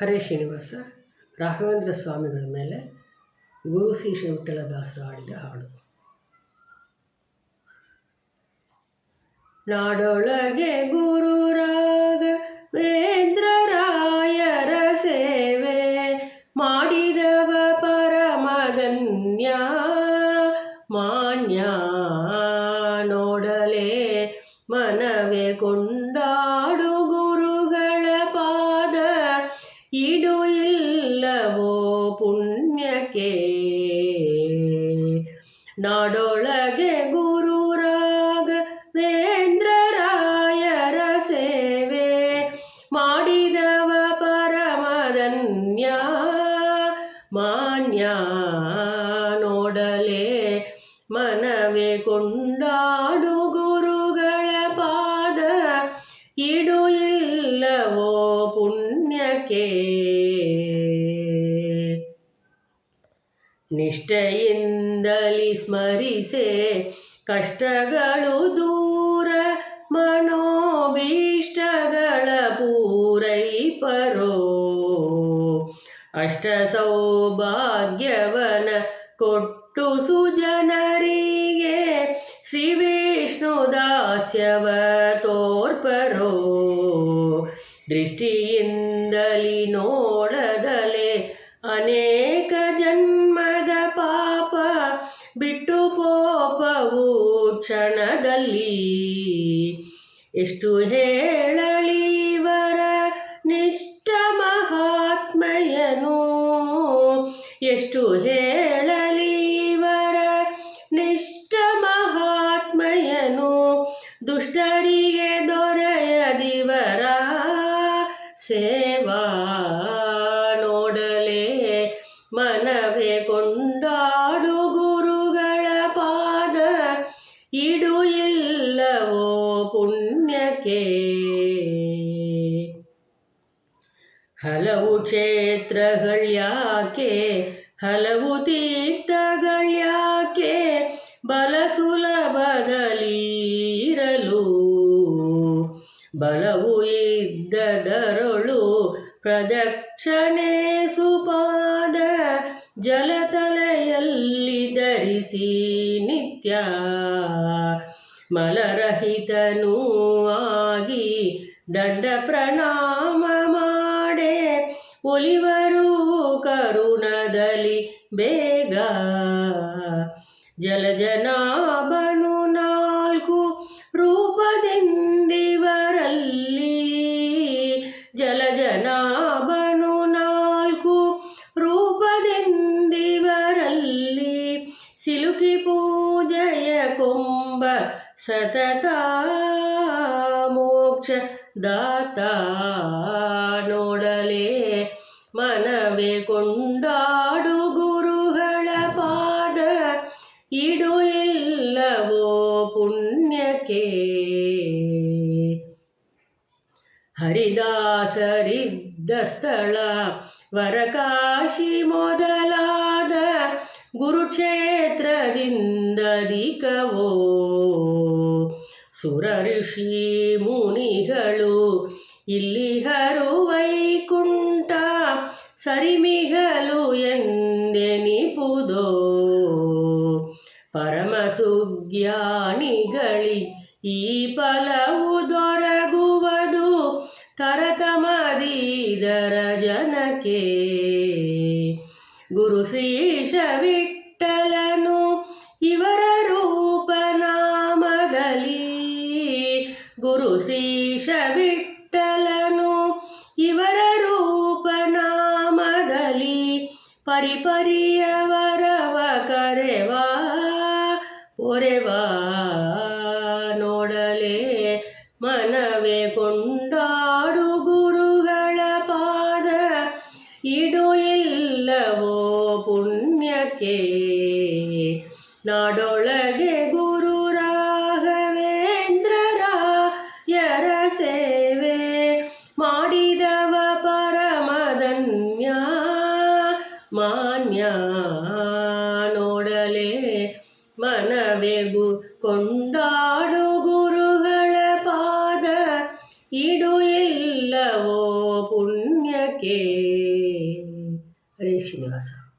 ಹರೇ ಶ್ರೀನಿವಾಸ ರಾಘವೇಂದ್ರ ಸ್ವಾಮಿಗಳ ಮೇಲೆ ಗುರು ಶ್ರೀ ವಿಠ್ಠಲದಾಸರು ಹಾಡಿದ ಹಾಡು. ನಾಡೊಳಗೆ ಗುರು ರಾಘವೇಂದ್ರ ರಾಯರ ಸೇವೆ ಮಾಡಿದವ ಪರಮಧನ್ಯ ಮಾನ್ಯ. ನೋಡಲೇ ಮನವೇ ಕೊಂಡಾಡು ಗುರುಗಳ ಪಾದ ಇಡು ಇಲ್ಲವೋ ಪುಣ್ಯಕ್ಕೆ. ನಾಡೊಳಗೆ ಗುರು ರಾಘವೇಂದ್ರ ರಾಯರ ಸೇವೆ ಮಾಡಿದವ ಪರಮಧನ್ಯ ಮಾನ್ಯ. ನೋಡಲೇ ಮನವೇ ಕೊಂಡಾಡು ಗುರುಗಳ ಪಾದ ಇಡು ಇಲ್ಲವೋ ಪುಣ್ಯಕ್ಕೆ. ನಿಷ್ಠೆಯಿಂದಲಿ ಸ್ಮರಿಸೆ ಕಷ್ಟಗಳು ದೂರ ಮನೋಭೀಷ್ಟಗಳ ಪೂರೈಪರೋ. ಅಷ್ಟ ಸೌಭಾಗ್ಯವನ ಕೊಟ್ಟು ಸುಜನರಿಗೆ ಶ್ರೀ ವಿಷ್ಣು ದಾಸ್ಯವ ತೋರ್ಪರೋ. ದೃಷ್ಟಿಯಿಂದಲಿ ನೋಡದಲೆ ಅನೇಕ ಜನ್ಮದ ಪಾಪ ಬಿಟ್ಟು ಪೋಪವು ಕ್ಷಣದಲ್ಲಿ. ಎಷ್ಟು ಹೇಳಲಿ ಇವರ ನಿಷ್ಠ ಮಹಾತ್ಮೆಯನು, ಎಷ್ಟು ಹೇಳಲಿ ಇವರ ನಿಷ್ಠ ಮಹಾತ್ಮೆಯನು. ದುಷ್ಟರಿಗೆ ದೊರೆಯದಿವರ ಸೇವಾ. ನೋಡಲೇ ಮನವೇ ಕೊಂಡಾಡು ಗುರುಗಳ ಪಾದ ಇಡು ಇಲ್ಲವೋ ಪುಣ್ಯಕ್ಕೆ. ಹಲವು ಕ್ಷೇತ್ರಗಳ್ಯಾಕೆ ಹಲವು ತೀರ್ಥಗಳ್ಯಾಕೆ ಬಲ ಸುಲಭದಲ್ಲಿರಲು. ಬಲವು ಇದ್ದದರೊಳು ಪ್ರದಕ್ಷಿಣೆ ಸುಪಾದ ಜಲತಲೆಯಲ್ಲಿ ಧರಿಸಿ ನಿತ್ಯ. ಮಲರಹಿತನೂ ಆಗಿ ದಂಡ ಪ್ರಣಾಮ ಮಾಡೆ ಒಲಿವರು ಕರುಣದಲ್ಲಿ ಬೇಗ. ಜಲಜನಾಭನು ನಾಲ್ಕು ರೂಪದಿಂದಿವರಲ್ಲಿ. ಜಲಜನಾಭನು ನಾಲ್ಕು ರೂಪದಿಂದಿವರಲ್ಲಿ. ಸಿಲುಕಿ ಪೂಜೆಯ ಕೊಂಬ ಸತತ ಮೋಕ್ಷ ದಾತ. ನೋಡಲೇ ಮನವೇ ಕೊಂಡಾಡು ಗುರುಗಳ ಪಾದ ಇಡು ಇಲ್ಲವೋ ಪುಣ್ಯಕ್ಕೆ. ಹರಿದಾಸರಿದ್ದ ಸ್ಥಳ ವರಕಾಶಿ ಮೊದಲಾದ ಗುರುಕ್ಷೇತ್ರದಿಂದಧಿಕವೋ. ಸುರ ಋಷಿ ಮುನಿಗಳು ಇಲ್ಲಿಹರು ವೈಕುಂಠ ಸರಿಮಿಗಲು ಎಂದೆನಿಪುದೋ. ಪರಮ ಸುಜ್ಞಾನಿಗಳಿ ಈ ಫಲವು ದೊರಗುವುದು ತರತಮದೀದರ ಜನಕ್ಕೆ. ಗುರು ಶ್ರೀಶ ವಿಠ್ಠಲನು ಇವರ ರೂಪನಾಮದಲ್ಲಿ. ಗುರು ಶ್ರೀಶ ವಿಠ್ಠಲನು ಇವರ ರೂಪನಾಮದಲ್ಲಿ. ಪರಿಪರಿಯವರವ ಕರೆವಾ ಪೊರೆವಾ. ನೋಡಲೇ ಮನವೇ ಕೊಂಡಾಡು ಗುರುಗಳ ಪಾದ ಇಡು ಇಲ್ಲವೋ ಪುಣ್ಯಕ್ಕೆ. ನಾಡೊಳಗೆ ಗುರು ರಾಘವೇಂದ್ರ ರಾಯರ ಸೇವೆ ಮಾಡಿದವ ಪರಮಧನ್ಯ ಮಾನ್ಯ. ನೋಡಲೇ ಮನವೇ ಕೊಂಡಾಡು ಗುರುಗಳ ಪಾದ ಇಡು ಇಲ್ಲವೋ ಪುಣ್ಯ ಗೋಕುಲಕ್ಕೆ. ಹರೇ ಶ್ರೀನಿವಾಸ.